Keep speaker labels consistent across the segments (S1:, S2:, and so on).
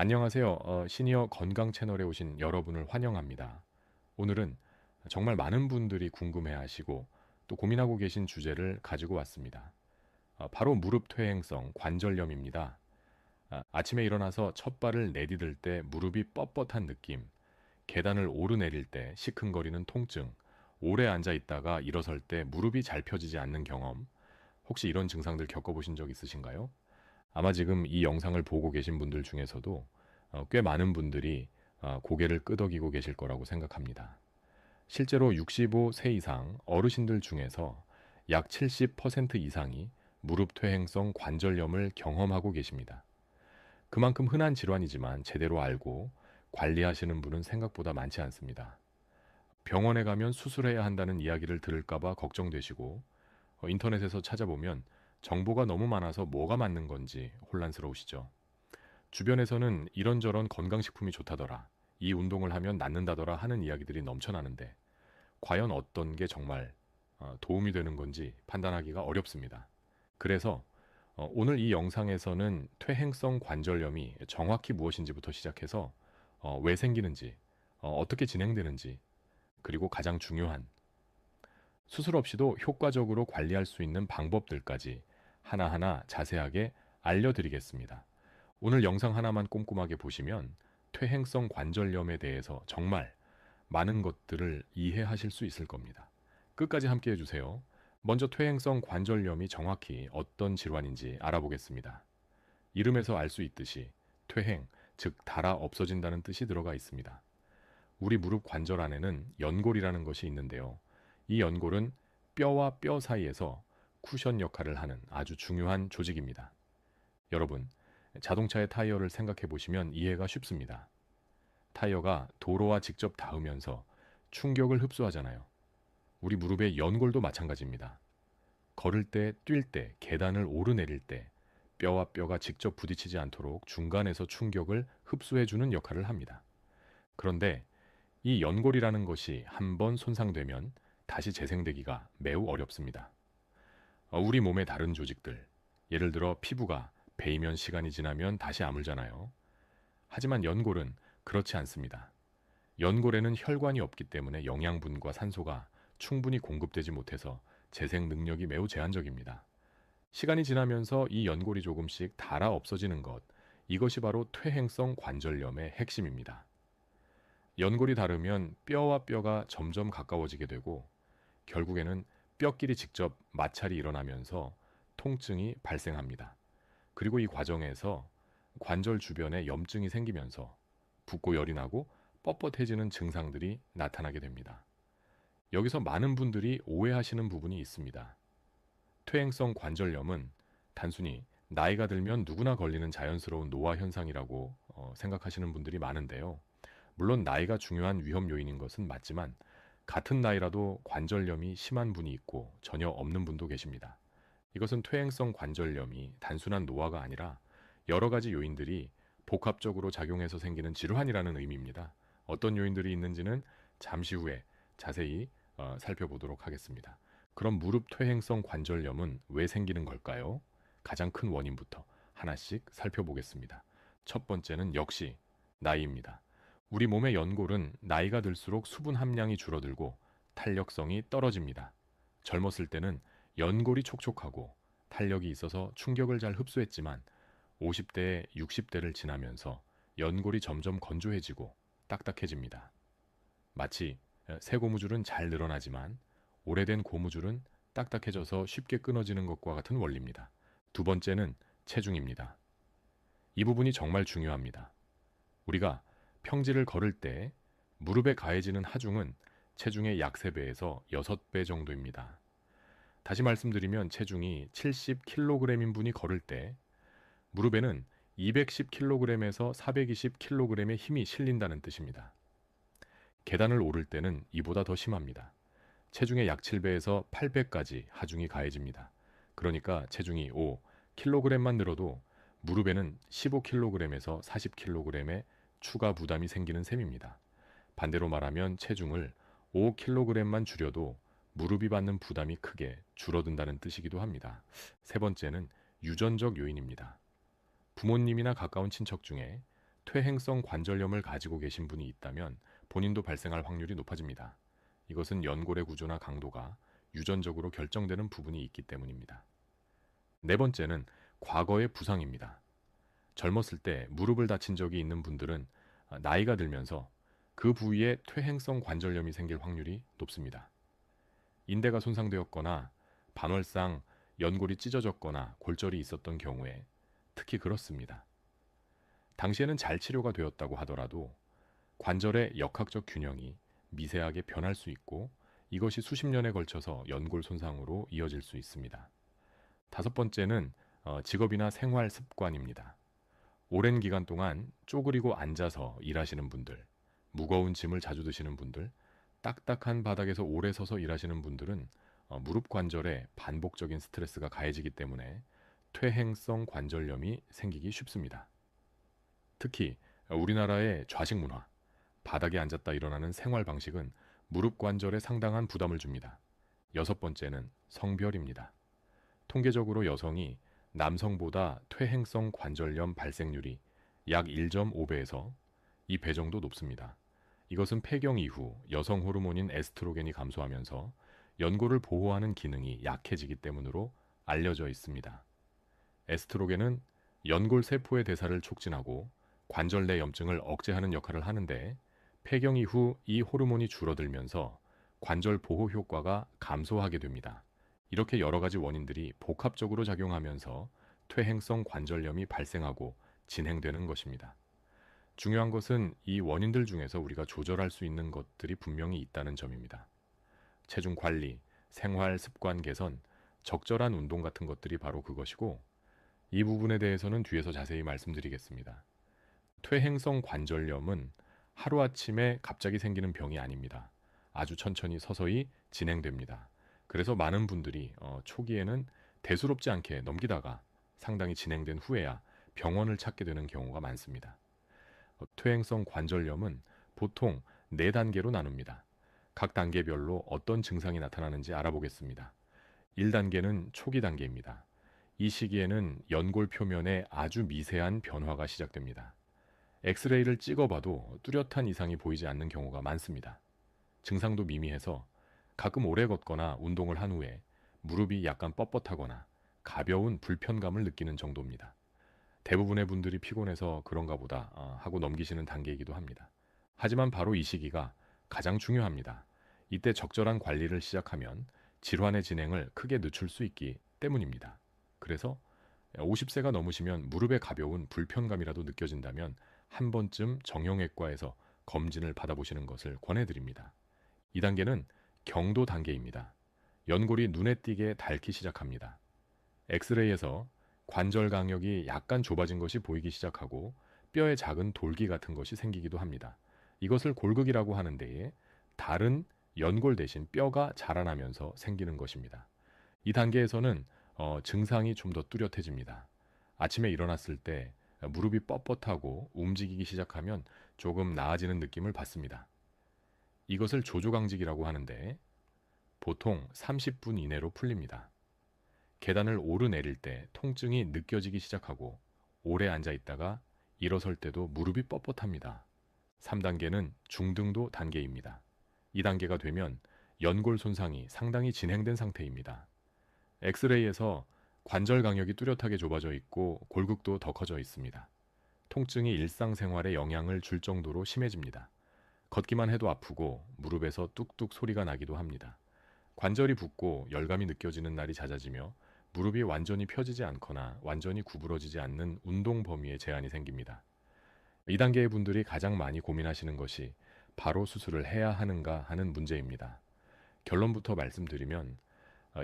S1: 안녕하세요. 시니어 건강 채널에 오신 여러분을 환영합니다. 오늘은 정말 많은 분들이 궁금해하시고 또 고민하고 계신 주제를 가지고 왔습니다. 바로 무릎 퇴행성 관절염입니다. 아침에 일어나서 첫 발을 내디딜 때 무릎이 뻣뻣한 느낌, 계단을 오르내릴 때 시큰거리는 통증, 오래 앉아 있다가 일어설 때 무릎이 잘 펴지지 않는 경험, 혹시 이런 증상들 겪어보신 적 있으신가요? 아마 지금 이 영상을 보고 계신 분들 중에서도 꽤 많은 분들이 고개를 끄덕이고 계실 거라고 생각합니다. 실제로 65세 이상 어르신들 중에서 약 70% 이상이 무릎 퇴행성 관절염을 경험하고 계십니다. 그만큼 흔한 질환이지만 제대로 알고 관리하시는 분은 생각보다 많지 않습니다. 병원에 가면 수술해야 한다는 이야기를 들을까봐 걱정되시고 인터넷에서 찾아보면 정보가 너무 많아서 뭐가 맞는 건지 혼란스러우시죠. 주변에서는 이런저런 건강식품이 좋다더라, 이 운동을 하면 낫는다더라 하는 이야기들이 넘쳐나는데 과연 어떤 게 정말 도움이 되는 건지 판단하기가 어렵습니다. 그래서 오늘 이 영상에서는 퇴행성 관절염이 정확히 무엇인지부터 시작해서 왜 생기는지, 어떻게 진행되는지, 그리고 가장 중요한 수술 없이도 효과적으로 관리할 수 있는 방법들까지 하나하나 자세하게 알려드리겠습니다. 오늘 영상 하나만 꼼꼼하게 보시면 퇴행성 관절염에 대해서 정말 많은 것들을 이해하실 수 있을 겁니다. 끝까지 함께 해주세요. 먼저 퇴행성 관절염이 정확히 어떤 질환인지 알아보겠습니다. 이름에서 알 수 있듯이 퇴행, 즉 닳아 없어진다는 뜻이 들어가 있습니다. 우리 무릎 관절 안에는 연골이라는 것이 있는데요. 이 연골은 뼈와 뼈 사이에서 쿠션 역할을 하는 아주 중요한 조직입니다. 여러분, 자동차의 타이어를 생각해 보시면 이해가 쉽습니다. 타이어가 도로와 직접 닿으면서 충격을 흡수하잖아요. 우리 무릎의 연골도 마찬가지입니다. 걸을 때, 뛸 때, 계단을 오르내릴 때 뼈와 뼈가 직접 부딪히지 않도록 중간에서 충격을 흡수해주는 역할을 합니다. 그런데 이 연골이라는 것이 한번 손상되면 다시 재생되기가 매우 어렵습니다. 우리 몸의 다른 조직들, 예를 들어 피부가 베이면 시간이 지나면 다시 아물잖아요. 하지만 연골은 그렇지 않습니다. 연골에는 혈관이 없기 때문에 영양분과 산소가 충분히 공급되지 못해서 재생 능력이 매우 제한적입니다. 시간이 지나면서 이 연골이 조금씩 닳아 없어지는 것, 이것이 바로 퇴행성 관절염의 핵심입니다. 연골이 닳으면 뼈와 뼈가 점점 가까워지게 되고 결국에는 뼈끼리 직접 마찰이 일어나면서 통증이 발생합니다. 그리고 이 과정에서 관절 주변에 염증이 생기면서 붓고 열이 나고 뻣뻣해지는 증상들이 나타나게 됩니다. 여기서 많은 분들이 오해하시는 부분이 있습니다. 퇴행성 관절염은 단순히 나이가 들면 누구나 걸리는 자연스러운 노화 현상이라고 생각하시는 분들이 많은데요. 물론 나이가 중요한 위험 요인인 것은 맞지만 같은 나이라도 관절염이 심한 분이 있고 전혀 없는 분도 계십니다. 이것은 퇴행성 관절염이 단순한 노화가 아니라 여러 가지 요인들이 복합적으로 작용해서 생기는 질환이라는 의미입니다. 어떤 요인들이 있는지는 잠시 후에 자세히 살펴보도록 하겠습니다. 그럼 무릎 퇴행성 관절염은 왜 생기는 걸까요? 가장 큰 원인부터 하나씩 살펴보겠습니다. 첫 번째는 역시 나이입니다. 우리 몸의 연골은 나이가 들수록 수분 함량이 줄어들고 탄력성이 떨어집니다. 젊었을 때는 연골이 촉촉하고 탄력이 있어서 충격을 잘 흡수했지만 50대, 60대를 지나면서 연골이 점점 건조해지고 딱딱해집니다. 마치 새 고무줄은 잘 늘어나지만 오래된 고무줄은 딱딱해져서 쉽게 끊어지는 것과 같은 원리입니다. 두 번째는 체중입니다. 이 부분이 정말 중요합니다. 우리가 평지를 걸을 때 무릎에 가해지는 하중은 체중의 약 3배에서 6배 정도입니다. 다시 말씀드리면 체중이 70kg인 분이 걸을 때 무릎에는 210kg에서 420kg의 힘이 실린다는 뜻입니다. 계단을 오를 때는 이보다 더 심합니다. 체중의 약 7배에서 8배까지 하중이 가해집니다. 그러니까 체중이 5kg만 늘어도 무릎에는 15kg에서 40kg의 추가 부담이 생기는 셈입니다. 반대로 말하면 체중을 5kg만 줄여도 무릎이 받는 부담이 크게 줄어든다는 뜻이기도 합니다. 세 번째는 유전적 요인입니다. 부모님이나 가까운 친척 중에 퇴행성 관절염을 가지고 계신 분이 있다면 본인도 발생할 확률이 높아집니다. 이것은 연골의 구조나 강도가 유전적으로 결정되는 부분이 있기 때문입니다. 네 번째는 과거의 부상입니다. 젊었을 때 무릎을 다친 적이 있는 분들은 나이가 들면서 그 부위에 퇴행성 관절염이 생길 확률이 높습니다. 인대가 손상되었거나 반월상 연골이 찢어졌거나 골절이 있었던 경우에 특히 그렇습니다. 당시에는 잘 치료가 되었다고 하더라도 관절의 역학적 균형이 미세하게 변할 수 있고 이것이 수십 년에 걸쳐서 연골 손상으로 이어질 수 있습니다. 다섯 번째는 직업이나 생활 습관입니다. 오랜 기간 동안 쪼그리고 앉아서 일하시는 분들, 무거운 짐을 자주 드시는 분들, 딱딱한 바닥에서 오래 서서 일하시는 분들은 무릎 관절에 반복적인 스트레스가 가해지기 때문에 퇴행성 관절염이 생기기 쉽습니다. 특히 우리나라의 좌식 문화, 바닥에 앉았다 일어나는 생활 방식은 무릎 관절에 상당한 부담을 줍니다. 여섯 번째는 성별입니다. 통계적으로 여성이 남성보다 퇴행성 관절염 발생률이 약 1.5배에서 2배 정도 높습니다. 이것은 폐경 이후 여성 호르몬인 에스트로겐이 감소하면서 연골을 보호하는 기능이 약해지기 때문으로 알려져 있습니다. 에스트로겐은 연골 세포의 대사를 촉진하고 관절 내 염증을 억제하는 역할을 하는데 폐경 이후 이 호르몬이 줄어들면서 관절 보호 효과가 감소하게 됩니다. 이렇게 여러 가지 원인들이 복합적으로 작용하면서 퇴행성 관절염이 발생하고 진행되는 것입니다. 중요한 것은 이 원인들 중에서 우리가 조절할 수 있는 것들이 분명히 있다는 점입니다. 체중 관리, 생활 습관 개선, 적절한 운동 같은 것들이 바로 그것이고 이 부분에 대해서는 뒤에서 자세히 말씀드리겠습니다. 퇴행성 관절염은 하루아침에 갑자기 생기는 병이 아닙니다. 아주 천천히 서서히 진행됩니다. 그래서 많은 분들이 초기에는 대수롭지 않게 넘기다가 상당히 진행된 후에야 병원을 찾게 되는 경우가 많습니다. 퇴행성 관절염은 보통 4단계로 나눕니다. 각 단계별로 어떤 증상이 나타나는지 알아보겠습니다. 1단계는 초기 단계입니다. 이 시기에는 연골 표면에 아주 미세한 변화가 시작됩니다. 엑스레이를 찍어봐도 뚜렷한 이상이 보이지 않는 경우가 많습니다. 증상도 미미해서 가끔 오래 걷거나 운동을 한 후에 무릎이 약간 뻣뻣하거나 가벼운 불편감을 느끼는 정도입니다. 대부분의 분들이 피곤해서 그런가 보다 하고 넘기시는 단계이기도 합니다. 하지만 바로 이 시기가 가장 중요합니다. 이때 적절한 관리를 시작하면 질환의 진행을 크게 늦출 수 있기 때문입니다. 그래서 50세가 넘으시면 무릎에 가벼운 불편감이라도 느껴진다면 한 번쯤 정형외과에서 검진을 받아보시는 것을 권해드립니다. 2단계는 경도 단계입니다. 연골이 눈에 띄게 닳기 시작합니다. 엑스레이에서 관절 강력이 약간 좁아진 것이 보이기 시작하고 뼈에 작은 돌기 같은 것이 생기기도 합니다. 이것을 골극이라고 하는데 다른 연골 대신 뼈가 자라나면서 생기는 것입니다. 이 단계에서는 증상이 좀 더 뚜렷해집니다. 아침에 일어났을 때 무릎이 뻣뻣하고 움직이기 시작하면 조금 나아지는 느낌을 받습니다. 이것을 조조강직이라고 하는데 보통 30분 이내로 풀립니다. 계단을 오르내릴 때 통증이 느껴지기 시작하고 오래 앉아 있다가 일어설 때도 무릎이 뻣뻣합니다. 3단계는 중등도 단계입니다. 이 단계가 되면 연골 손상이 상당히 진행된 상태입니다. 엑스레이에서 관절 강력이 뚜렷하게 좁아져 있고 골극도 더 커져 있습니다. 통증이 일상생활에 영향을 줄 정도로 심해집니다. 걷기만 해도 아프고 무릎에서 뚝뚝 소리가 나기도 합니다. 관절이 붓고 열감이 느껴지는 날이 잦아지며 무릎이 완전히 펴지지 않거나 완전히 구부러지지 않는 운동 범위에 제한이 생깁니다. 이 단계의 분들이 가장 많이 고민하시는 것이 바로 수술을 해야 하는가 하는 문제입니다. 결론부터 말씀드리면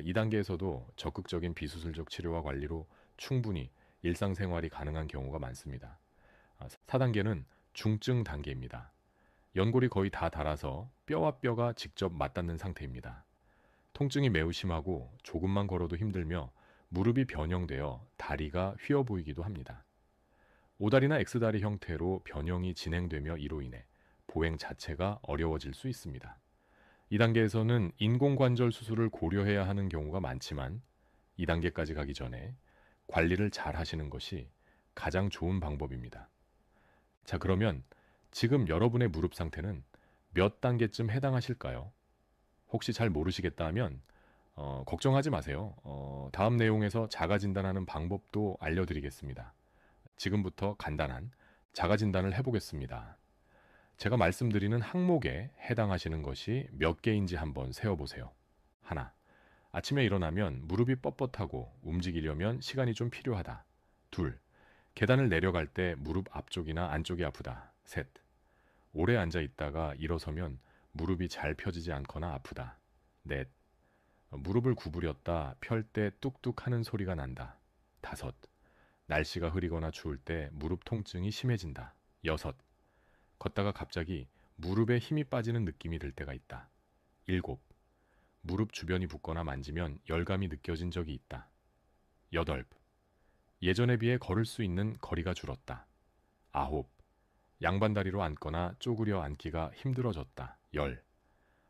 S1: 이 단계에서도 적극적인 비수술적 치료와 관리로 충분히 일상생활이 가능한 경우가 많습니다. 4단계는 중증 단계입니다. 연골이 거의 다 닳아서 뼈와 뼈가 직접 맞닿는 상태입니다. 통증이 매우 심하고 조금만 걸어도 힘들며 무릎이 변형되어 다리가 휘어 보이기도 합니다. 오다리나 X다리 형태로 변형이 진행되며 이로 인해 보행 자체가 어려워질 수 있습니다. 이 단계에서는 인공관절 수술을 고려해야 하는 경우가 많지만 이 단계까지 가기 전에 관리를 잘 하시는 것이 가장 좋은 방법입니다. 자, 그러면 지금 여러분의 무릎 상태는 몇 단계쯤 해당하실까요? 혹시 잘 모르시겠다 하면 걱정하지 마세요. 다음 내용에서 자가 진단하는 방법도 알려드리겠습니다. 지금부터 간단한 자가 진단을 해보겠습니다. 제가 말씀드리는 항목에 해당하시는 것이 몇 개인지 한번 세어보세요. 하나, 아침에 일어나면 무릎이 뻣뻣하고 움직이려면 시간이 좀 필요하다. 둘, 계단을 내려갈 때 무릎 앞쪽이나 안쪽이 아프다. 셋, 오래 앉아 있다가 일어서면 무릎이 잘 펴지지 않거나 아프다. 넷, 무릎을 구부렸다 펼 때 뚝뚝 하는 소리가 난다. 다섯, 날씨가 흐리거나 추울 때 무릎 통증이 심해진다. 여섯, 걷다가 갑자기 무릎에 힘이 빠지는 느낌이 들 때가 있다. 일곱, 무릎 주변이 붓거나 만지면 열감이 느껴진 적이 있다. 여덟, 예전에 비해 걸을 수 있는 거리가 줄었다. 아홉, 양반다리로 앉거나 쪼그려 앉기가 힘들어졌다. 열,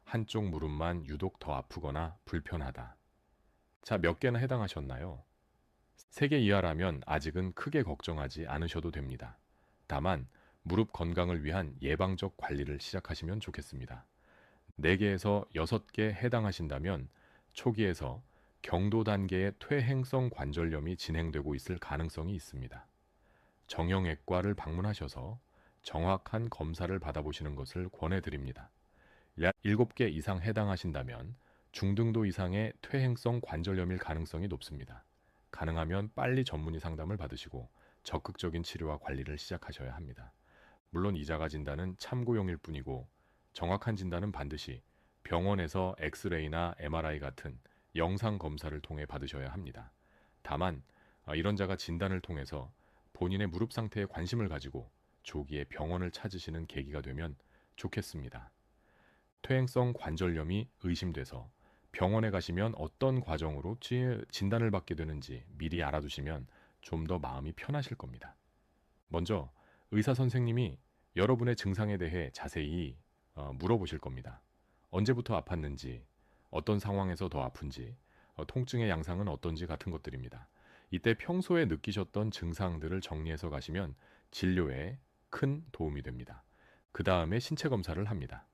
S1: 한쪽 무릎만 유독 더 아프거나 불편하다. 자, 몇 개나 해당하셨나요? 3개 이하라면 아직은 크게 걱정하지 않으셔도 됩니다. 다만 무릎 건강을 위한 예방적 관리를 시작하시면 좋겠습니다. 4개에서 6개 해당하신다면 초기에서 경도 단계의 퇴행성 관절염이 진행되고 있을 가능성이 있습니다. 정형외과를 방문하셔서 정확한 검사를 받아보시는 것을 권해드립니다. 약 7개 이상 해당하신다면 중등도 이상의 퇴행성 관절염일 가능성이 높습니다. 가능하면 빨리 전문의 상담을 받으시고 적극적인 치료와 관리를 시작하셔야 합니다. 물론 이 자가 진단은 참고용일 뿐이고 정확한 진단은 반드시 병원에서 엑스레이나 MRI 같은 영상 검사를 통해 받으셔야 합니다. 다만 이런 자가 진단을 통해서 본인의 무릎 상태에 관심을 가지고 조기에 병원을 찾으시는 계기가 되면 좋겠습니다. 퇴행성 관절염이 의심돼서 병원에 가시면 어떤 과정으로 진단을 받게 되는지 미리 알아두시면 좀 더 마음이 편하실 겁니다. 먼저 의사 선생님이 여러분의 증상에 대해 자세히 물어보실 겁니다. 언제부터 아팠는지, 어떤 상황에서 더 아픈지, 통증의 양상은 어떤지 같은 것들입니다. 이때 평소에 느끼셨던 증상들을 정리해서 가시면 진료에 큰 도움이 됩니다. 그 다음에 신체 검사를 합니다.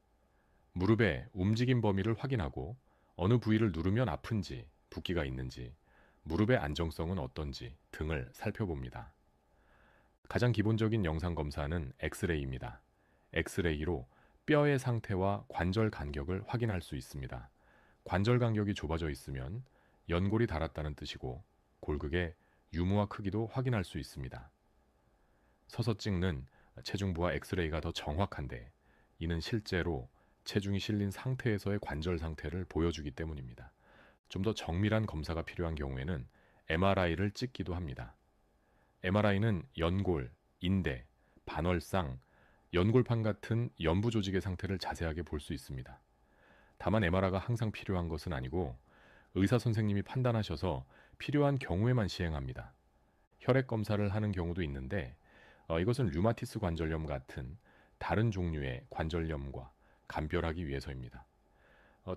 S1: 무릎의 움직임 범위를 확인하고 어느 부위를 누르면 아픈지, 붓기가 있는지, 무릎의 안정성은 어떤지 등을 살펴봅니다. 가장 기본적인 영상 검사는 엑스레이입니다. 엑스레이로 뼈의 상태와 관절 간격을 확인할 수 있습니다. 관절 간격이 좁아져 있으면 연골이 닳았다는 뜻이고 골격의 유무와 크기도 확인할 수 있습니다. 서서 찍는 체중부와 엑스레이가 더 정확한데 이는 실제로 체중이 실린 상태에서의 관절 상태를 보여주기 때문입니다. 좀 더 정밀한 검사가 필요한 경우에는 MRI를 찍기도 합니다. MRI는 연골, 인대, 반월상, 연골판 같은 연부 조직의 상태를 자세하게 볼 수 있습니다. 다만 MRI가 항상 필요한 것은 아니고 의사 선생님이 판단하셔서 필요한 경우에만 시행합니다. 혈액 검사를 하는 경우도 있는데 이것은 류마티스 관절염 같은 다른 종류의 관절염과 감별하기 위해서입니다.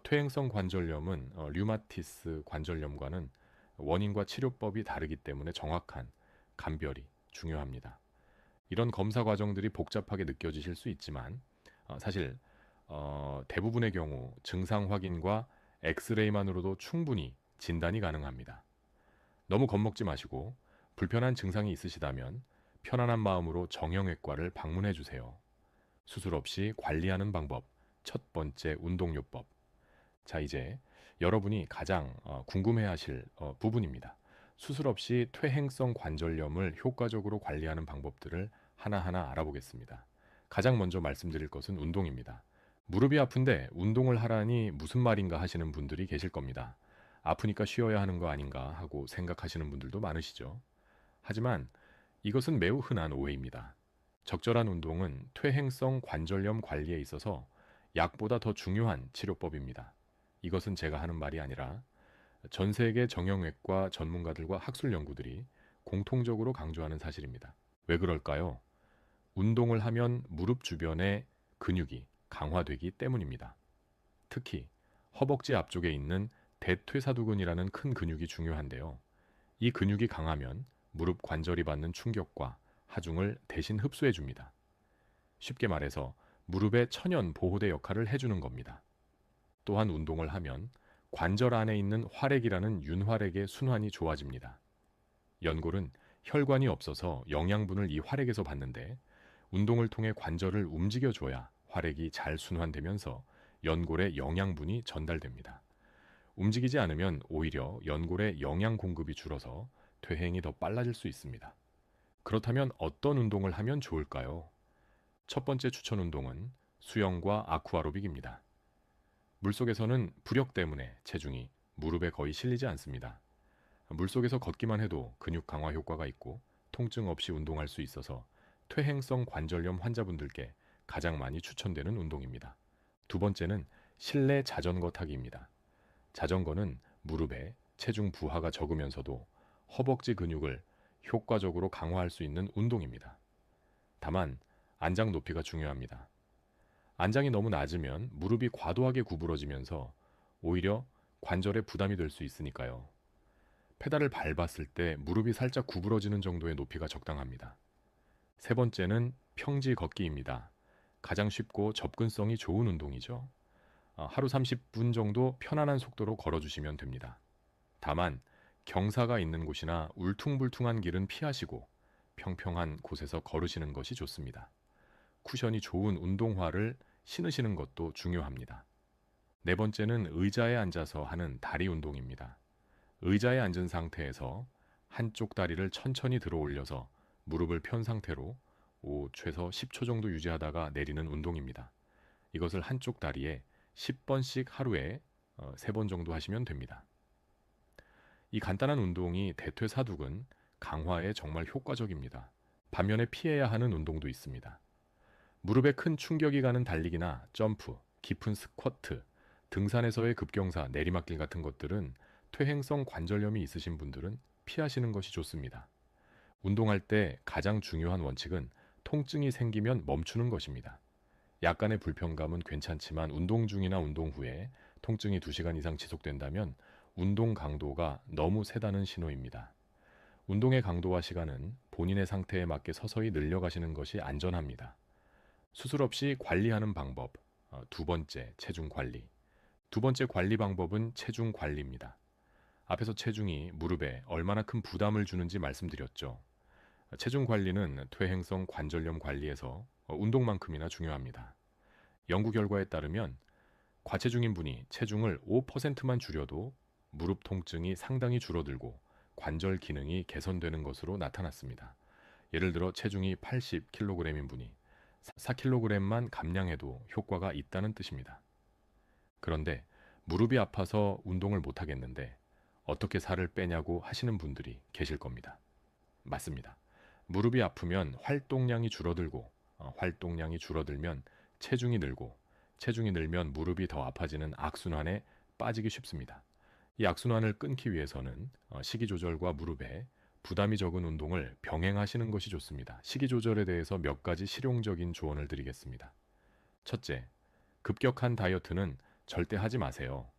S1: 퇴행성 관절염은 류마티스 관절염과는 원인과 치료법이 다르기 때문에 정확한 감별이 중요합니다. 이런 검사 과정들이 복잡하게 느껴지실 수 있지만 사실 대부분의 경우 증상 확인과 엑스레이만으로도 충분히 진단이 가능합니다. 너무 겁먹지 마시고 불편한 증상이 있으시다면 편안한 마음으로 정형외과를 방문해 주세요. 수술 없이 관리하는 방법, 첫 번째 운동요법. 자, 이제 여러분이 가장 궁금해하실 부분입니다. 수술 없이 퇴행성 관절염을 효과적으로 관리하는 방법들을 하나하나 알아보겠습니다. 가장 먼저 말씀드릴 것은 운동입니다. 무릎이 아픈데 운동을 하라니 무슨 말인가 하시는 분들이 계실 겁니다. 아프니까 쉬어야 하는 거 아닌가 하고 생각하시는 분들도 많으시죠. 하지만 이것은 매우 흔한 오해입니다. 적절한 운동은 퇴행성 관절염 관리에 있어서 약보다 더 중요한 치료법입니다. 이것은 제가 하는 말이 아니라 전 세계 정형외과 전문가들과 학술 연구들이 공통적으로 강조하는 사실입니다. 왜 그럴까요? 운동을 하면 무릎 주변의 근육이 강화되기 때문입니다. 특히 허벅지 앞쪽에 있는 대퇴사두근이라는 큰 근육이 중요한데요. 이 근육이 강하면 무릎 관절이 받는 충격과 하중을 대신 흡수해 줍니다. 쉽게 말해서 무릎의 천연 보호대 역할을 해주는 겁니다. 또한 운동을 하면 관절 안에 있는 활액이라는 윤활액의 순환이 좋아집니다. 연골은 혈관이 없어서 영양분을 이 활액에서 받는데 운동을 통해 관절을 움직여줘야 활액이 잘 순환되면서 연골에 영양분이 전달됩니다. 움직이지 않으면 오히려 연골에 영양 공급이 줄어서 퇴행이 더 빨라질 수 있습니다. 그렇다면 어떤 운동을 하면 좋을까요? 첫 번째 추천 운동은 수영과 아쿠아로빅입니다. 물속에서는 부력 때문에 체중이 무릎에 거의 실리지 않습니다. 물속에서 걷기만 해도 근육 강화 효과가 있고 통증 없이 운동할 수 있어서 퇴행성 관절염 환자분들께 가장 많이 추천되는 운동입니다. 두 번째는 실내 자전거 타기입니다. 자전거는 무릎에 체중 부하가 적으면서도 허벅지 근육을 효과적으로 강화할 수 있는 운동입니다. 다만 안장 높이가 중요합니다. 안장이 너무 낮으면 무릎이 과도하게 구부러지면서 오히려 관절에 부담이 될 수 있으니까요. 페달을 밟았을 때 무릎이 살짝 구부러지는 정도의 높이가 적당합니다. 세 번째는 평지 걷기입니다. 가장 쉽고 접근성이 좋은 운동이죠. 하루 30분 정도 편안한 속도로 걸어주시면 됩니다. 다만 경사가 있는 곳이나 울퉁불퉁한 길은 피하시고 평평한 곳에서 걸으시는 것이 좋습니다. 쿠션이 좋은 운동화를 신으시는 것도 중요합니다. 네 번째는 의자에 앉아서 하는 다리 운동입니다. 의자에 앉은 상태에서 한쪽 다리를 천천히 들어 올려서 무릎을 편 상태로 최소 10초 정도 유지하다가 내리는 운동입니다. 이것을 한쪽 다리에 10번씩 하루에 3번 정도 하시면 됩니다. 이 간단한 운동이 대퇴사두근 강화에 정말 효과적입니다. 반면에 피해야 하는 운동도 있습니다. 무릎에 큰 충격이 가는 달리기나 점프, 깊은 스쿼트, 등산에서의 급경사, 내리막길 같은 것들은 퇴행성 관절염이 있으신 분들은 피하시는 것이 좋습니다. 운동할 때 가장 중요한 원칙은 통증이 생기면 멈추는 것입니다. 약간의 불편감은 괜찮지만 운동 중이나 운동 후에 통증이 2시간 이상 지속된다면 운동 강도가 너무 세다는 신호입니다. 운동의 강도와 시간은 본인의 상태에 맞게 서서히 늘려가시는 것이 안전합니다. 수술 없이 관리하는 방법, 두 번째, 체중 관리. 두 번째 관리 방법은 체중 관리입니다. 앞에서 체중이 무릎에 얼마나 큰 부담을 주는지 말씀드렸죠. 체중 관리는 퇴행성 관절염 관리에서 운동만큼이나 중요합니다. 연구 결과에 따르면 과체중인 분이 체중을 5%만 줄여도 무릎 통증이 상당히 줄어들고 관절 기능이 개선되는 것으로 나타났습니다. 예를 들어 체중이 80kg인 분이 4kg만 감량해도 효과가 있다는 뜻입니다. 그런데 무릎이 아파서 운동을 못하겠는데 어떻게 살을 빼냐고 하시는 분들이 계실 겁니다. 맞습니다. 무릎이 아프면 활동량이 줄어들고 활동량이 줄어들면 체중이 늘고 체중이 늘면 무릎이 더 아파지는 악순환에 빠지기 쉽습니다. 이 악순환을 끊기 위해서는 식이 조절과 무릎에 부담이 적은 운동을 병행하시는 것이 좋습니다. 식이 조절에 대해서 몇 가지 실용적인 조언을 드리겠습니다. 첫째, 급격한 다이어트는 절대 하지 마세요.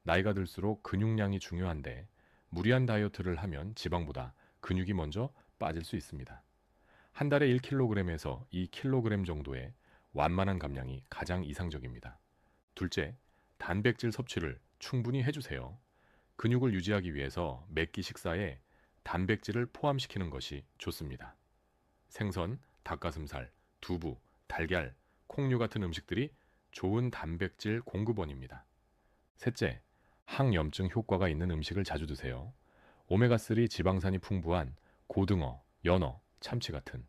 S1: 나이가 들수록 근육량이 중요한데 무리한 다이어트를 하면 지방보다 근육이 먼저 빠질 수 있습니다. 한 달에 1kg에서 2kg 정도의 완만한 감량이 가장 이상적입니다. 둘째, 단백질 섭취를 충분히 해주세요. 근육을 유지하기 위해서 매 끼 식사에 단백질을 포함시키는 것이 좋습니다. 생선, 닭가슴살, 두부, 달걀, 콩류 같은 음식들이 좋은 단백질 공급원입니다. 셋째, 항염증 효과가 있는 음식을 자주 드세요. 오메가3 지방산이 풍부한 고등어, 연어, 참치 같은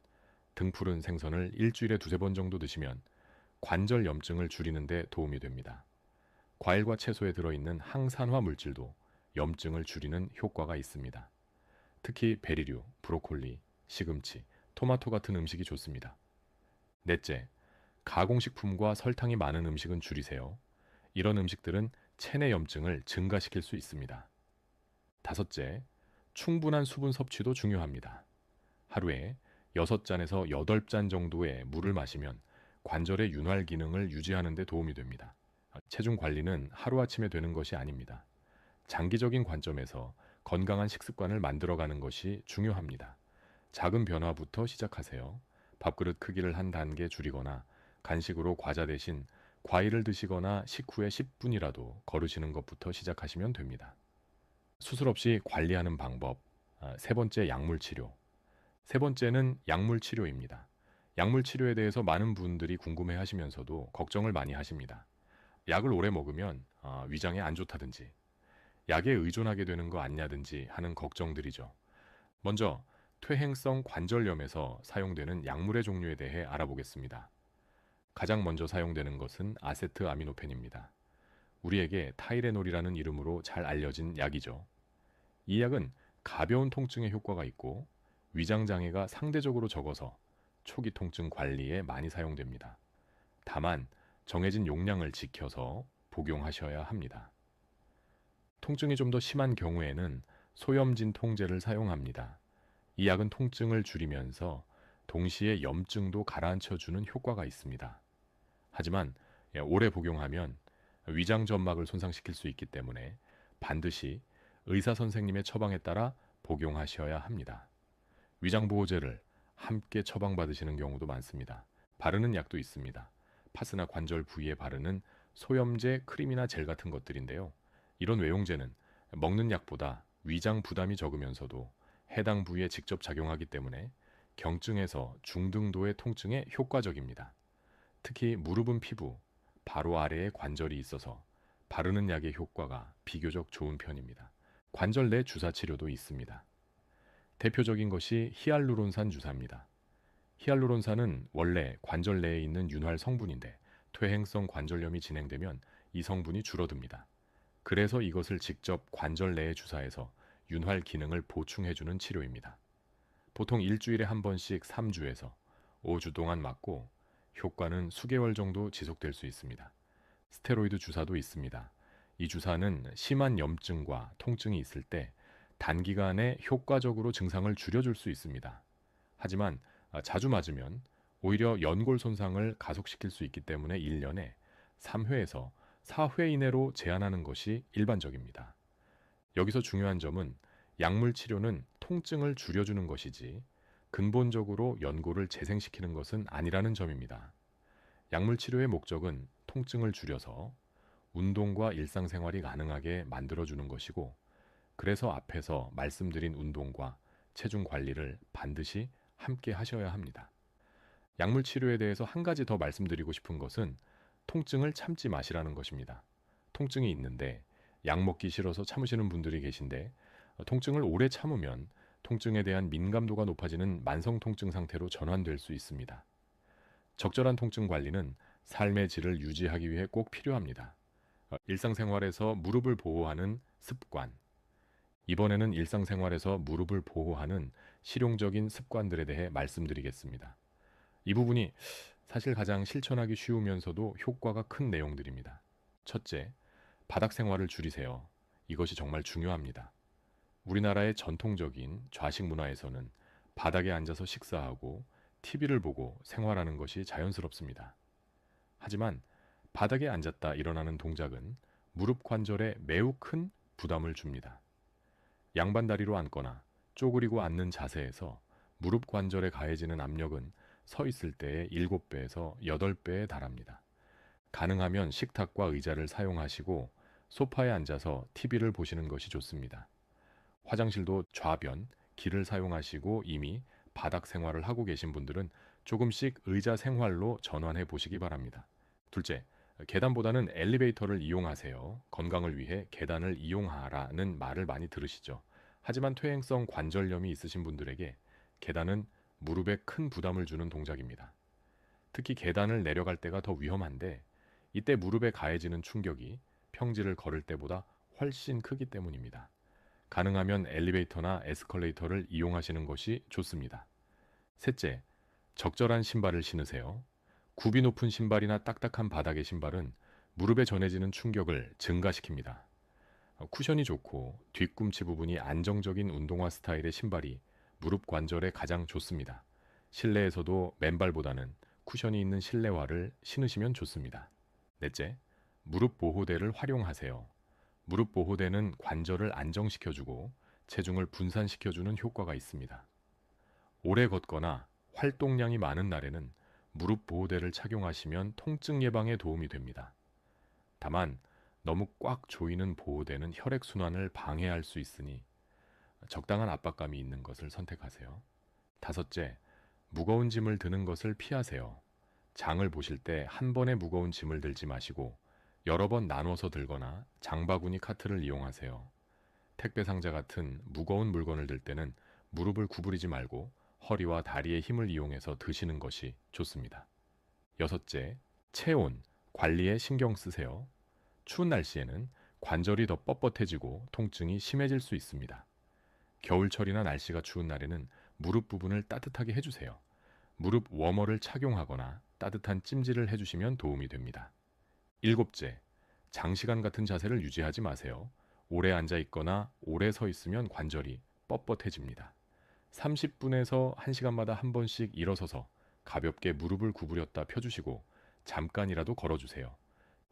S1: 등푸른 생선을 일주일에 2-3번 정도 드시면 관절 염증을 줄이는 데 도움이 됩니다. 과일과 채소에 들어있는 항산화 물질도 염증을 줄이는 효과가 있습니다. 특히 베리류, 브로콜리, 시금치, 토마토 같은 음식이 좋습니다. 넷째, 가공식품과 설탕이 많은 음식은 줄이세요. 이런 음식들은 체내 염증을 증가시킬 수 있습니다. 다섯째, 충분한 수분 섭취도 중요합니다. 하루에 6잔에서 8잔 정도의 물을 마시면 관절의 윤활 기능을 유지하는 데 도움이 됩니다. 체중 관리는 하루아침에 되는 것이 아닙니다. 장기적인 관점에서 건강한 식습관을 만들어가는 것이 중요합니다. 작은 변화부터 시작하세요. 밥그릇 크기를 한 단계 줄이거나 간식으로 과자 대신 과일을 드시거나 식후에 10분이라도 걸으시는 것부터 시작하시면 됩니다. 수술 없이 관리하는 방법. 세 번째, 약물 치료. 세 번째는 약물 치료입니다. 약물 치료에 대해서 많은 분들이 궁금해 하시면서도 걱정을 많이 하십니다. 약을 오래 먹으면 위장에 안 좋다든지 약에 의존하게 되는 거 아니냐든지 하는 걱정들이죠. 먼저 퇴행성 관절염에서 사용되는 약물의 종류에 대해 알아보겠습니다. 가장 먼저 사용되는 것은 아세트아미노펜입니다. 우리에게 타이레놀이라는 이름으로 잘 알려진 약이죠. 이 약은 가벼운 통증에 효과가 있고 위장 장애가 상대적으로 적어서 초기 통증 관리에 많이 사용됩니다. 다만 정해진 용량을 지켜서 복용하셔야 합니다. 통증이 좀 더 심한 경우에는 소염진 통제를 사용합니다. 이 약은 통증을 줄이면서 동시에 염증도 가라앉혀주는 효과가 있습니다. 하지만 오래 복용하면 위장 점막을 손상시킬 수 있기 때문에 반드시 의사 선생님의 처방에 따라 복용하셔야 합니다. 위장보호제를 함께 처방받으시는 경우도 많습니다. 바르는 약도 있습니다. 파스나 관절 부위에 바르는 소염제, 크림이나 젤 같은 것들인데요. 이런 외용제는 먹는 약보다 위장 부담이 적으면서도 해당 부위에 직접 작용하기 때문에 경증에서 중등도의 통증에 효과적입니다. 특히 무릎은 피부, 바로 아래에 관절이 있어서 바르는 약의 효과가 비교적 좋은 편입니다. 관절 내 주사 치료도 있습니다. 대표적인 것이 히알루론산 주사입니다. 히알루론산은 원래 관절 내에 있는 윤활 성분인데 퇴행성 관절염이 진행되면 이 성분이 줄어듭니다. 그래서 이것을 직접 관절 내에 주사해서 윤활 기능을 보충해주는 치료입니다. 보통 일주일에 한 번씩 3주에서 5주 동안 맞고 효과는 수개월 정도 지속될 수 있습니다. 스테로이드 주사도 있습니다. 이 주사는 심한 염증과 통증이 있을 때 단기간에 효과적으로 증상을 줄여줄 수 있습니다. 하지만 자주 맞으면 오히려 연골 손상을 가속시킬 수 있기 때문에 1년에 3회에서 4회 이내로 제한하는 것이 일반적입니다. 여기서 중요한 점은 약물 치료는 통증을 줄여주는 것이지 근본적으로 연골을 재생시키는 것은 아니라는 점입니다. 약물 치료의 목적은 통증을 줄여서 운동과 일상생활이 가능하게 만들어주는 것이고, 그래서 앞에서 말씀드린 운동과 체중 관리를 반드시 함께 하셔야 합니다. 약물 치료에 대해서 한 가지 더 말씀드리고 싶은 것은 통증을 참지 마시라는 것입니다. 통증이 있는데 약 먹기 싫어서 참으시는 분들이 계신데 통증을 오래 참으면 통증에 대한 민감도가 높아지는 만성 통증 상태로 전환될 수 있습니다. 적절한 통증 관리는 삶의 질을 유지하기 위해 꼭 필요합니다. 일상생활에서 무릎을 보호하는 습관. 이번에는 일상생활에서 무릎을 보호하는 실용적인 습관들에 대해 말씀드리겠습니다. 이 부분이 사실 가장 실천하기 쉬우면서도 효과가 큰 내용들입니다. 첫째, 바닥 생활을 줄이세요. 이것이 정말 중요합니다. 우리나라의 전통적인 좌식 문화에서는 바닥에 앉아서 식사하고 TV를 보고 생활하는 것이 자연스럽습니다. 하지만 바닥에 앉았다 일어나는 동작은 무릎 관절에 매우 큰 부담을 줍니다. 양반 다리로 앉거나 쪼그리고 앉는 자세에서 무릎 관절에 가해지는 압력은 서 있을 때의 7배에서 8배에 달합니다. 가능하면 식탁과 의자를 사용하시고 소파에 앉아서 TV를 보시는 것이 좋습니다. 화장실도 좌변, 길을 사용하시고 이미 바닥 생활을 하고 계신 분들은 조금씩 의자 생활로 전환해 보시기 바랍니다. 둘째, 계단보다는 엘리베이터를 이용하세요. 건강을 위해 계단을 이용하라는 말을 많이 들으시죠. 하지만 퇴행성 관절염이 있으신 분들에게 계단은 무릎에 큰 부담을 주는 동작입니다. 특히 계단을 내려갈 때가 더 위험한데 이때 무릎에 가해지는 충격이 평지를 걸을 때보다 훨씬 크기 때문입니다. 가능하면 엘리베이터나 에스컬레이터를 이용하시는 것이 좋습니다. 셋째, 적절한 신발을 신으세요. 굽이 높은 신발이나 딱딱한 바닥의 신발은 무릎에 전해지는 충격을 증가시킵니다. 쿠션이 좋고 뒤꿈치 부분이 안정적인 운동화 스타일의 신발이 무릎 관절에 가장 좋습니다. 실내에서도 맨발보다는 쿠션이 있는 실내화를 신으시면 좋습니다. 넷째, 무릎 보호대를 활용하세요. 무릎 보호대는 관절을 안정시켜주고 체중을 분산시켜주는 효과가 있습니다. 오래 걷거나 활동량이 많은 날에는 무릎 보호대를 착용하시면 통증 예방에 도움이 됩니다. 다만 너무 꽉 조이는 보호대는 혈액순환을 방해할 수 있으니 적당한 압박감이 있는 것을 선택하세요. 다섯째, 무거운 짐을 드는 것을 피하세요. 장을 보실 때 한 번에 무거운 짐을 들지 마시고 여러 번 나눠서 들거나 장바구니 카트를 이용하세요. 택배 상자 같은 무거운 물건을 들 때는 무릎을 구부리지 말고 허리와 다리의 힘을 이용해서 드시는 것이 좋습니다. 여섯째, 체온, 관리에 신경 쓰세요. 추운 날씨에는 관절이 더 뻣뻣해지고 통증이 심해질 수 있습니다. 겨울철이나 날씨가 추운 날에는 무릎 부분을 따뜻하게 해주세요. 무릎 워머를 착용하거나 따뜻한 찜질을 해주시면 도움이 됩니다. 일곱째, 장시간 같은 자세를 유지하지 마세요. 오래 앉아 있거나 오래 서 있으면 관절이 뻣뻣해집니다. 30분에서 1시간마다 한 번씩 일어서서 가볍게 무릎을 구부렸다 펴주시고 잠깐이라도 걸어주세요.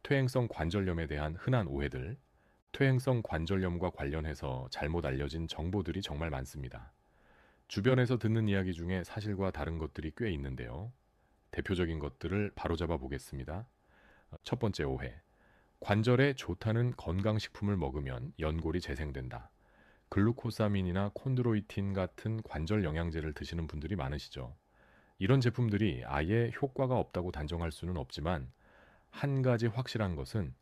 S1: 퇴행성 관절염에 대한 흔한 오해들, 퇴행성 관절염과 관련해서 잘못 알려진 정보들이 정말 많습니다. 주변에서 듣는 이야기 중에 사실과 다른 것들이 꽤 있는데요. 대표적인 것들을 바로잡아 보겠습니다. 첫 번째 오해. 관절에 좋다는 건강식품을 먹으면 연골이 재생된다. 글루코사민이나 콘드로이틴 같은 관절 영양제를 드시는 분들이 많으시죠. 이런 제품들이 아예 효과가 없다고 단정할 수는 없지만 한 가지 확실한 것은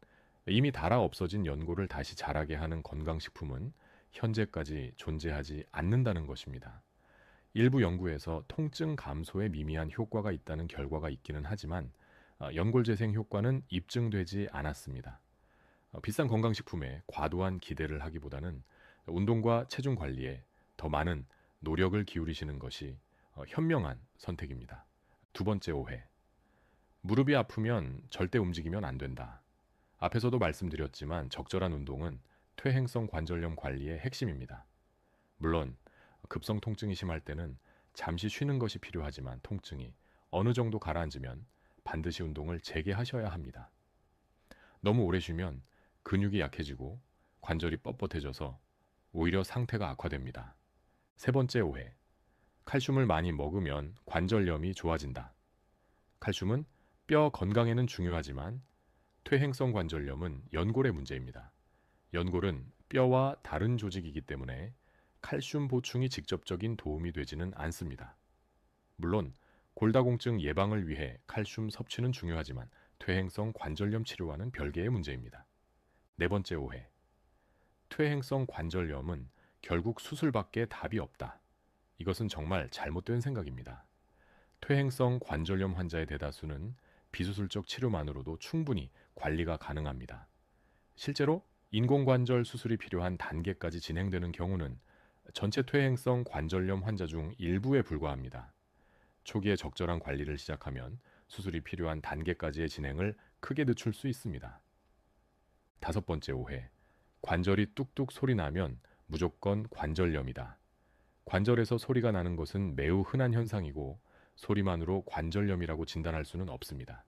S1: 이미 닳아 없어진 연골을 다시 자라게 하는 건강식품은 현재까지 존재하지 않는다는 것입니다. 일부 연구에서 통증 감소에 미미한 효과가 있다는 결과가 있기는 하지만 연골 재생 효과는 입증되지 않았습니다. 비싼 건강식품에 과도한 기대를 하기보다는 운동과 체중 관리에 더 많은 노력을 기울이시는 것이 현명한 선택입니다. 두 번째 오해. 무릎이 아프면 절대 움직이면 안 된다. 앞에서도 말씀드렸지만 적절한 운동은 퇴행성 관절염 관리의 핵심입니다. 물론 급성 통증이 심할 때는 잠시 쉬는 것이 필요하지만 통증이 어느 정도 가라앉으면 반드시 운동을 재개하셔야 합니다. 너무 오래 쉬면 근육이 약해지고 관절이 뻣뻣해져서 오히려 상태가 악화됩니다. 세 번째 오해. 칼슘을 많이 먹으면 관절염이 좋아진다. 칼슘은 뼈 건강에는 중요하지만 퇴행성 관절염은 연골의 문제입니다. 연골은 뼈와 다른 조직이기 때문에 칼슘 보충이 직접적인 도움이 되지는 않습니다. 물론 골다공증 예방을 위해 칼슘 섭취는 중요하지만 퇴행성 관절염 치료와는 별개의 문제입니다. 네 번째 오해. 퇴행성 관절염은 결국 수술밖에 답이 없다. 이것은 정말 잘못된 생각입니다. 퇴행성 관절염 환자의 대다수는 비수술적 치료만으로도 충분히 관리가 가능합니다. 실제로 인공관절 수술이 필요한 단계까지 진행되는 경우는 전체 퇴행성 관절염 환자 중 일부에 불과합니다. 초기에 적절한 관리를 시작하면 수술이 필요한 단계까지의 진행을 크게 늦출 수 있습니다. 다섯 번째 오해. 관절이 뚝뚝 소리 나면 무조건 관절염이다. 관절에서 소리가 나는 것은 매우 흔한 현상이고 소리만으로 관절염이라고 진단할 수는 없습니다.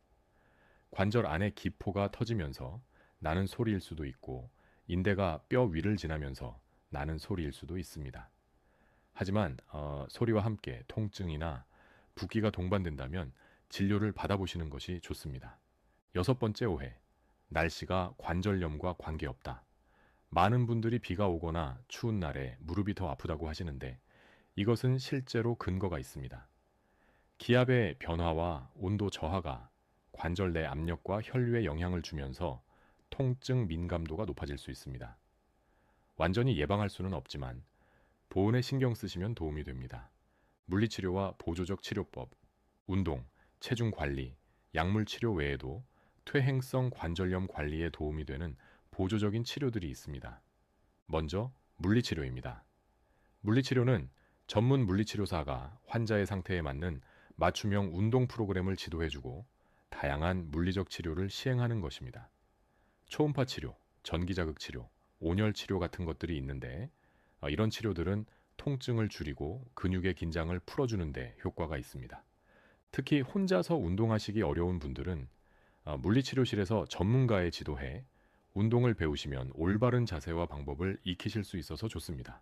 S1: 관절 안에 기포가 터지면서 나는 소리일 수도 있고 인대가 뼈 위를 지나면서 나는 소리일 수도 있습니다. 하지만 소리와 함께 통증이나 붓기가 동반된다면 진료를 받아보시는 것이 좋습니다. 여섯 번째 오해. 날씨가 관절염과 관계없다. 많은 분들이 비가 오거나 추운 날에 무릎이 더 아프다고 하시는데 이것은 실제로 근거가 있습니다. 기압의 변화와 온도 저하가 관절 내 압력과 혈류에 영향을 주면서 통증 민감도가 높아질 수 있습니다. 완전히 예방할 수는 없지만 보온에 신경 쓰시면 도움이 됩니다. 물리치료와 보조적 치료법, 운동, 체중 관리, 약물 치료 외에도 퇴행성 관절염 관리에 도움이 되는 보조적인 치료들이 있습니다. 먼저 물리치료입니다. 물리치료는 전문 물리치료사가 환자의 상태에 맞는 맞춤형 운동 프로그램을 지도해주고 다양한 물리적 치료를 시행하는 것입니다. 초음파 치료, 전기자극 치료, 온열 치료 같은 것들이 있는데 이런 치료들은 통증을 줄이고 근육의 긴장을 풀어주는 데 효과가 있습니다. 특히 혼자서 운동하시기 어려운 분들은 물리치료실에서 전문가의 지도해 운동을 배우시면 올바른 자세와 방법을 익히실 수 있어서 좋습니다.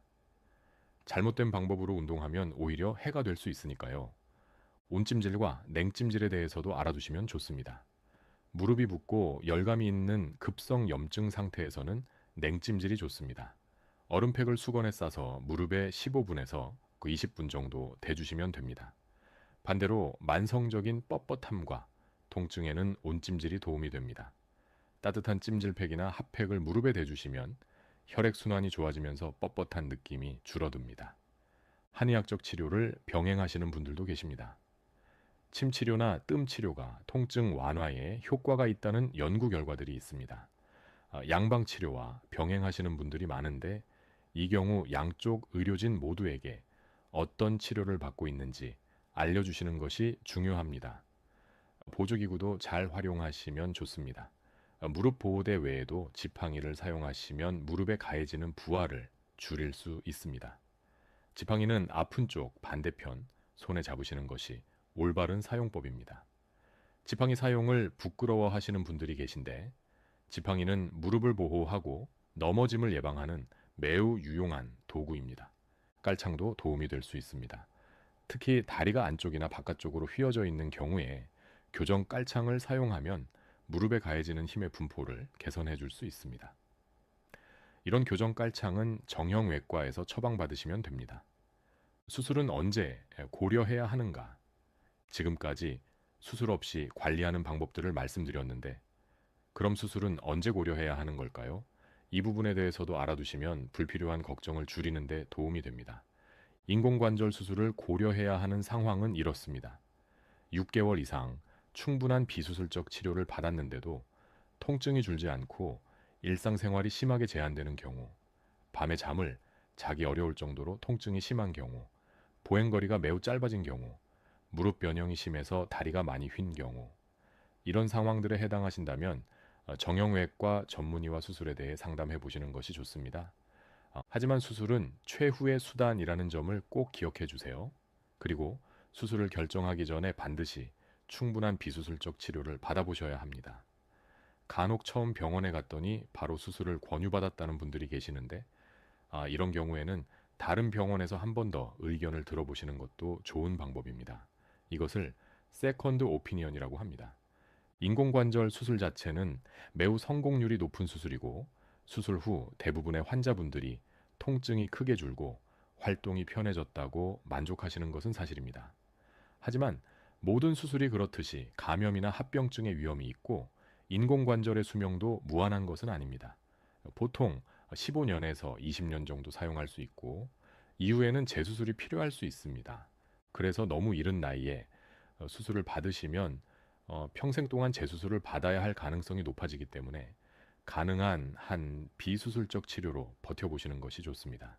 S1: 잘못된 방법으로 운동하면 오히려 해가 될 수 있으니까요. 온찜질과 냉찜질에 대해서도 알아두시면 좋습니다. 무릎이 붓고 열감이 있는 급성 염증 상태에서는 냉찜질이 좋습니다. 얼음팩을 수건에 싸서 무릎에 15분에서 20분 정도 대주시면 됩니다. 반대로 만성적인 뻣뻣함과 통증에는 온찜질이 도움이 됩니다. 따뜻한 찜질팩이나 핫팩을 무릎에 대주시면 혈액순환이 좋아지면서 뻣뻣한 느낌이 줄어듭니다. 한의학적 치료를 병행하시는 분들도 계십니다. 침 치료나 뜸 치료가 통증 완화에 효과가 있다는 연구 결과들이 있습니다. 양방 치료와 병행하시는 분들이 많은데 이 경우 양쪽 의료진 모두에게 어떤 치료를 받고 있는지 알려주시는 것이 중요합니다. 보조기구도 잘 활용하시면 좋습니다. 무릎 보호대 외에도 지팡이를 사용하시면 무릎에 가해지는 부하를 줄일 수 있습니다. 지팡이는 아픈 쪽 반대편 손에 잡으시는 것이 올바른 사용법입니다. 지팡이 사용을 부끄러워 하시는 분들이 계신데 지팡이는 무릎을 보호하고 넘어짐을 예방하는 매우 유용한 도구입니다. 깔창도 도움이 될 수 있습니다. 특히 다리가 안쪽이나 바깥쪽으로 휘어져 있는 경우에 교정 깔창을 사용하면 무릎에 가해지는 힘의 분포를 개선해 줄 수 있습니다. 이런 교정 깔창은 정형외과에서 처방받으시면 됩니다. 수술은 언제 고려해야 하는가? 지금까지 수술 없이 관리하는 방법들을 말씀드렸는데 그럼 수술은 언제 고려해야 하는 걸까요? 이 부분에 대해서도 알아두시면 불필요한 걱정을 줄이는 데 도움이 됩니다. 인공관절 수술을 고려해야 하는 상황은 이렇습니다. 6개월 이상 충분한 비수술적 치료를 받았는데도 통증이 줄지 않고 일상생활이 심하게 제한되는 경우, 밤에 잠을 자기 어려울 정도로 통증이 심한 경우, 보행거리가 매우 짧아진 경우, 무릎 변형이 심해서 다리가 많이 휜 경우, 이런 상황들에 해당하신다면 정형외과 전문의와 수술에 대해 상담해 보시는 것이 좋습니다. 하지만 수술은 최후의 수단이라는 점을 꼭 기억해 주세요. 그리고 수술을 결정하기 전에 반드시 충분한 비수술적 치료를 받아보셔야 합니다. 간혹 처음 병원에 갔더니 바로 수술을 권유받았다는 분들이 계시는데 이런 경우에는 다른 병원에서 한 번 더 의견을 들어보시는 것도 좋은 방법입니다. 이것을 세컨드 오피니언이라고 합니다. 인공관절 수술 자체는 매우 성공률이 높은 수술이고 수술 후 대부분의 환자분들이 통증이 크게 줄고 활동이 편해졌다고 만족하시는 것은 사실입니다. 하지만 모든 수술이 그렇듯이 감염이나 합병증의 위험이 있고 인공관절의 수명도 무한한 것은 아닙니다. 보통 15년에서 20년 정도 사용할 수 있고 이후에는 재수술이 필요할 수 있습니다. 그래서 너무 이른 나이에 수술을 받으시면 평생 동안 재수술을 받아야 할 가능성이 높아지기 때문에 가능한 한 비수술적 치료로 버텨보시는 것이 좋습니다.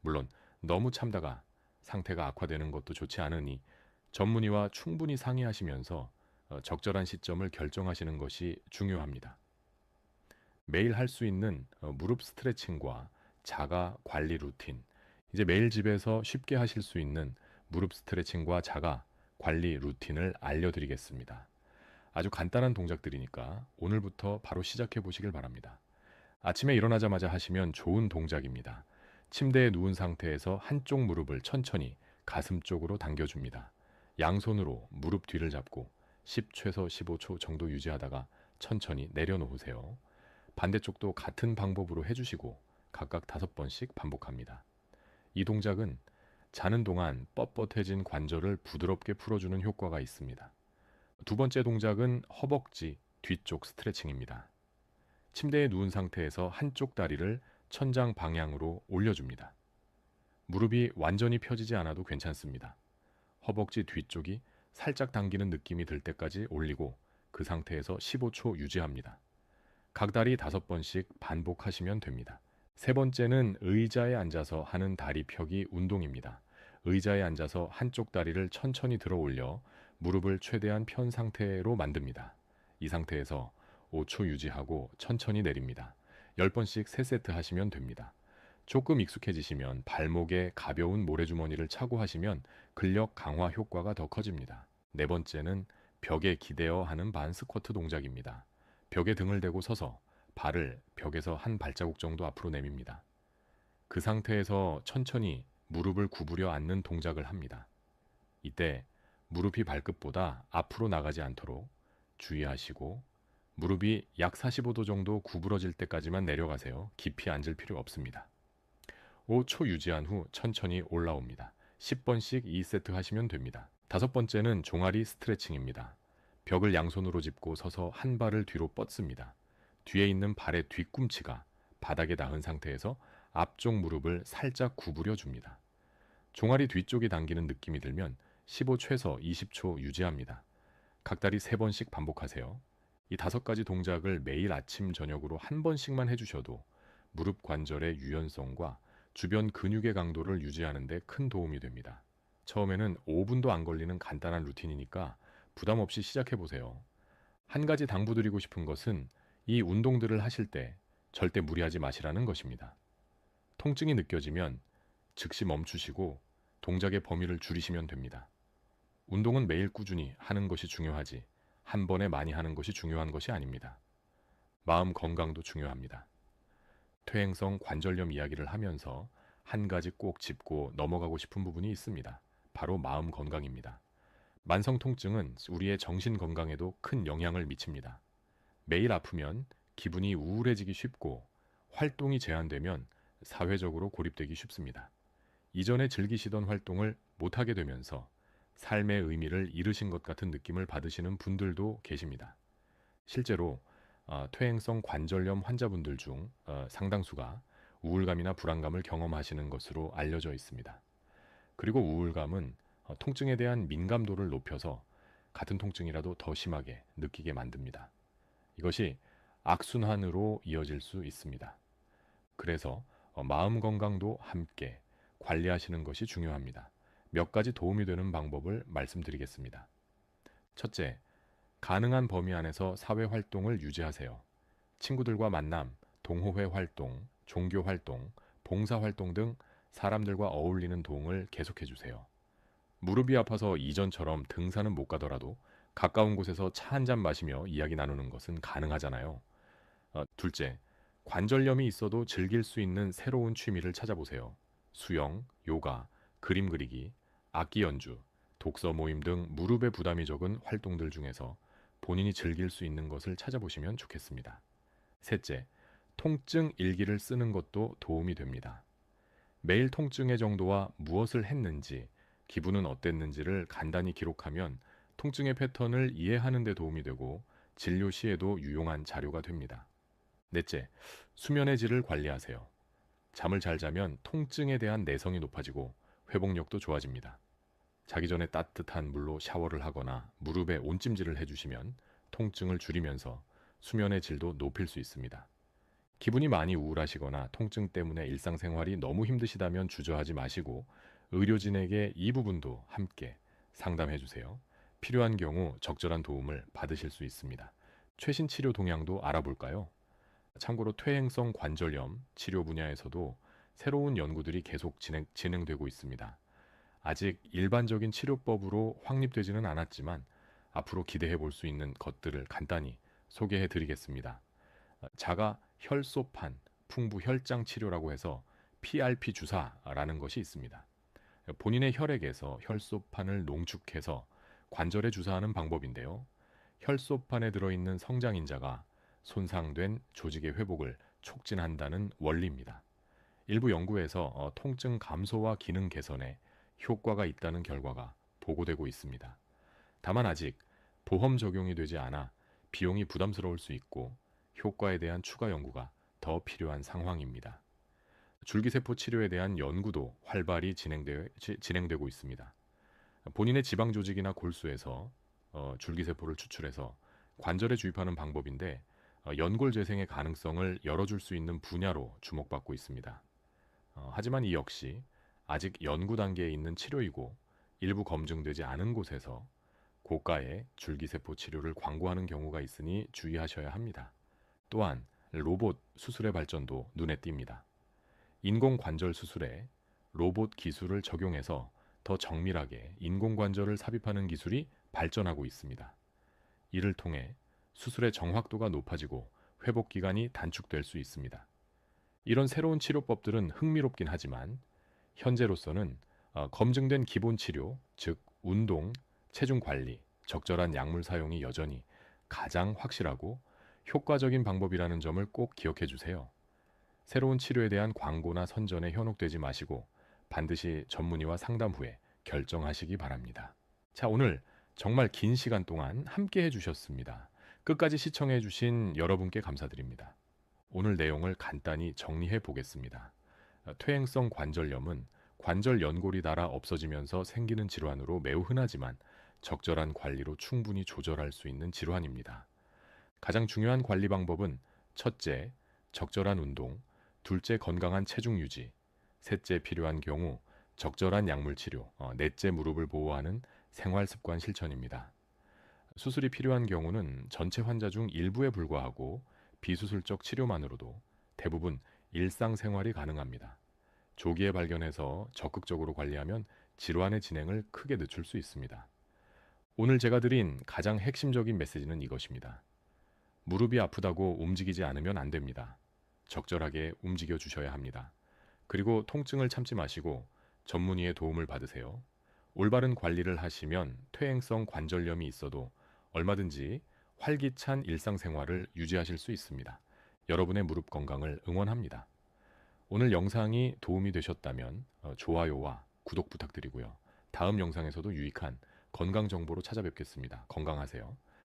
S1: 물론 너무 참다가 상태가 악화되는 것도 좋지 않으니 전문의와 충분히 상의하시면서 적절한 시점을 결정하시는 것이 중요합니다. 매일 할 수 있는 무릎 스트레칭과 자가 관리 루틴, 이제 매일 집에서 쉽게 하실 수 있는 무릎 스트레칭과 자가 관리 루틴을 알려드리겠습니다. 아주 간단한 동작들이니까 오늘부터 바로 시작해 보시길 바랍니다. 아침에 일어나자마자 하시면 좋은 동작입니다. 침대에 누운 상태에서 한쪽 무릎을 천천히 가슴 쪽으로 당겨줍니다. 양손으로 무릎 뒤를 잡고 10 최소 15초 정도 유지하다가 천천히 내려놓으세요. 반대쪽도 같은 방법으로 해주시고 각각 5번씩 반복합니다. 이 동작은 자는 동안 뻣뻣해진 관절을 부드럽게 풀어주는 효과가 있습니다. 두 번째 동작은 허벅지 뒤쪽 스트레칭입니다. 침대에 누운 상태에서 한쪽 다리를 천장 방향으로 올려줍니다. 무릎이 완전히 펴지지 않아도 괜찮습니다. 허벅지 뒤쪽이 살짝 당기는 느낌이 들 때까지 올리고 그 상태에서 15초 유지합니다. 각 다리 5번씩 반복하시면 됩니다. 세 번째는 의자에 앉아서 하는 다리 펴기 운동입니다. 의자에 앉아서 한쪽 다리를 천천히 들어 올려 무릎을 최대한 편 상태로 만듭니다. 이 상태에서 5초 유지하고 천천히 내립니다. 10번씩 3세트 하시면 됩니다. 조금 익숙해지시면 발목에 가벼운 모래주머니를 차고 하시면 근력 강화 효과가 더 커집니다. 네 번째는 벽에 기대어 하는 반 스쿼트 동작입니다. 벽에 등을 대고 서서 발을 벽에서 한 발자국 정도 앞으로 내밉니다. 그 상태에서 천천히 무릎을 구부려 앉는 동작을 합니다. 이때 무릎이 발끝보다 앞으로 나가지 않도록 주의하시고 무릎이 약 45도 정도 구부러질 때까지만 내려가세요. 깊이 앉을 필요 없습니다. 5초 유지한 후 천천히 올라옵니다. 10번씩 2세트 하시면 됩니다. 다섯 번째는 종아리 스트레칭입니다. 벽을 양손으로 짚고 서서 한 발을 뒤로 뻗습니다. 뒤에 있는 발의 뒤꿈치가 바닥에 닿은 상태에서 앞쪽 무릎을 살짝 구부려 줍니다. 종아리 뒤쪽이 당기는 느낌이 들면 15 최소 20초 유지합니다. 각다리 3번씩 반복하세요. 이 5가지 동작을 매일 아침 저녁으로 한 번씩만 해주셔도 무릎 관절의 유연성과 주변 근육의 강도를 유지하는 데 큰 도움이 됩니다. 처음에는 5분도 안 걸리는 간단한 루틴이니까 부담 없이 시작해 보세요. 한 가지 당부드리고 싶은 것은 이 운동들을 하실 때 절대 무리하지 마시라는 것입니다. 통증이 느껴지면 즉시 멈추시고 동작의 범위를 줄이시면 됩니다. 운동은 매일 꾸준히 하는 것이 중요하지 한 번에 많이 하는 것이 중요한 것이 아닙니다. 마음 건강도 중요합니다. 퇴행성 관절염 이야기를 하면서 한 가지 꼭 짚고 넘어가고 싶은 부분이 있습니다. 바로 마음 건강입니다. 만성 통증은 우리의 정신 건강에도 큰 영향을 미칩니다. 매일 아프면 기분이 우울해지기 쉽고 활동이 제한되면 사회적으로 고립되기 쉽습니다. 이전에 즐기시던 활동을 못하게 되면서 삶의 의미를 잃으신 것 같은 느낌을 받으시는 분들도 계십니다. 실제로 퇴행성 관절염 환자분들 중 상당수가 우울감이나 불안감을 경험하시는 것으로 알려져 있습니다. 그리고 우울감은 통증에 대한 민감도를 높여서 같은 통증이라도 더 심하게 느끼게 만듭니다. 이것이 악순환으로 이어질 수 있습니다. 그래서 마음 건강도 함께 관리하시는 것이 중요합니다. 몇 가지 도움이 되는 방법을 말씀드리겠습니다. 첫째, 가능한 범위 안에서 사회 활동을 유지하세요. 친구들과 만남, 동호회 활동, 종교 활동, 봉사 활동 등 사람들과 어울리는 동을 계속해 주세요. 무릎이 아파서 이전처럼 등산은 못 가더라도 가까운 곳에서 차 한 잔 마시며 이야기 나누는 것은 가능하잖아요. 둘째, 관절염이 있어도 즐길 수 있는 새로운 취미를 찾아보세요. 수영, 요가, 그림 그리기, 악기 연주, 독서 모임 등 무릎에 부담이 적은 활동들 중에서 본인이 즐길 수 있는 것을 찾아보시면 좋겠습니다. 셋째, 통증 일기를 쓰는 것도 도움이 됩니다. 매일 통증의 정도와 무엇을 했는지, 기분은 어땠는지를 간단히 기록하면 통증의 패턴을 이해하는 데 도움이 되고 진료 시에도 유용한 자료가 됩니다. 넷째, 수면의 질을 관리하세요. 잠을 잘 자면 통증에 대한 내성이 높아지고 회복력도 좋아집니다. 자기 전에 따뜻한 물로 샤워를 하거나 무릎에 온찜질을 해주시면 통증을 줄이면서 수면의 질도 높일 수 있습니다. 기분이 많이 우울하시거나 통증 때문에 일상생활이 너무 힘드시다면 주저하지 마시고 의료진에게 이 부분도 함께 상담해 주세요. 필요한 경우 적절한 도움을 받으실 수 있습니다. 최신 치료 동향도 알아볼까요? 참고로 퇴행성 관절염 치료 분야에서도 새로운 연구들이 계속 진행되고 있습니다. 아직 일반적인 치료법으로 확립되지는 않았지만 앞으로 기대해 볼 수 있는 것들을 간단히 소개해 드리겠습니다. 자가 혈소판 풍부 혈장 치료라고 해서 PRP 주사라는 것이 있습니다. 본인의 혈액에서 혈소판을 농축해서 관절에 주사하는 방법인데요. 혈소판에 들어있는 성장인자가 손상된 조직의 회복을 촉진한다는 원리입니다. 일부 연구에서 통증 감소와 기능 개선에 효과가 있다는 결과가 보고되고 있습니다. 다만 아직 보험 적용이 되지 않아 비용이 부담스러울 수 있고 효과에 대한 추가 연구가 더 필요한 상황입니다. 줄기세포 치료에 대한 연구도 활발히 진행되고 있습니다. 본인의 지방 조직이나 골수에서 줄기세포를 추출해서 관절에 주입하는 방법인데 연골 재생의 가능성을 열어줄 수 있는 분야로 주목받고 있습니다. 하지만 이 역시 아직 연구 단계에 있는 치료이고 일부 검증되지 않은 곳에서 고가의 줄기세포 치료를 광고하는 경우가 있으니 주의하셔야 합니다. 또한 로봇 수술의 발전도 눈에 띕니다. 인공관절 수술에 로봇 기술을 적용해서 더 정밀하게 인공관절을 삽입하는 기술이 발전하고 있습니다. 이를 통해 수술의 정확도가 높아지고 회복 기간이 단축될 수 있습니다. 이런 새로운 치료법들은 흥미롭긴 하지만 현재로서는 검증된 기본 치료, 즉 운동, 체중 관리, 적절한 약물 사용이 여전히 가장 확실하고 효과적인 방법이라는 점을 꼭 기억해 주세요. 새로운 치료에 대한 광고나 선전에 현혹되지 마시고 반드시 전문의와 상담 후에 결정하시기 바랍니다. 자, 오늘 정말 긴 시간 동안 함께 해주셨습니다. 끝까지 시청해주신 여러분께 감사드립니다. 오늘 내용을 간단히 정리해 보겠습니다. 퇴행성 관절염은 관절 연골이 닳아 없어지면서 생기는 질환으로 매우 흔하지만 적절한 관리로 충분히 조절할 수 있는 질환입니다. 가장 중요한 관리 방법은 첫째, 적절한 운동, 둘째, 건강한 체중 유지, 셋째, 필요한 경우 적절한 약물 치료, 넷째, 무릎을 보호하는 생활 습관 실천입니다. 수술이 필요한 경우는 전체 환자 중 일부에 불과하고 비수술적 치료만으로도 대부분 일상생활이 가능합니다. 조기에 발견해서 적극적으로 관리하면 질환의 진행을 크게 늦출 수 있습니다. 오늘 제가 드린 가장 핵심적인 메시지는 이것입니다. 무릎이 아프다고 움직이지 않으면 안 됩니다. 적절하게 움직여 주셔야 합니다. 그리고 통증을 참지 마시고 전문의의 도움을 받으세요. 올바른 관리를 하시면 퇴행성 관절염이 있어도 얼마든지 활기찬 일상생활을 유지하실 수 있습니다. 여러분의 무릎 건강을 응원합니다. 오늘 영상이 도움이 되셨다면 좋아요와 구독 부탁드리고요. 다음 영상에서도 유익한 건강 정보로 찾아뵙겠습니다. 건강하세요.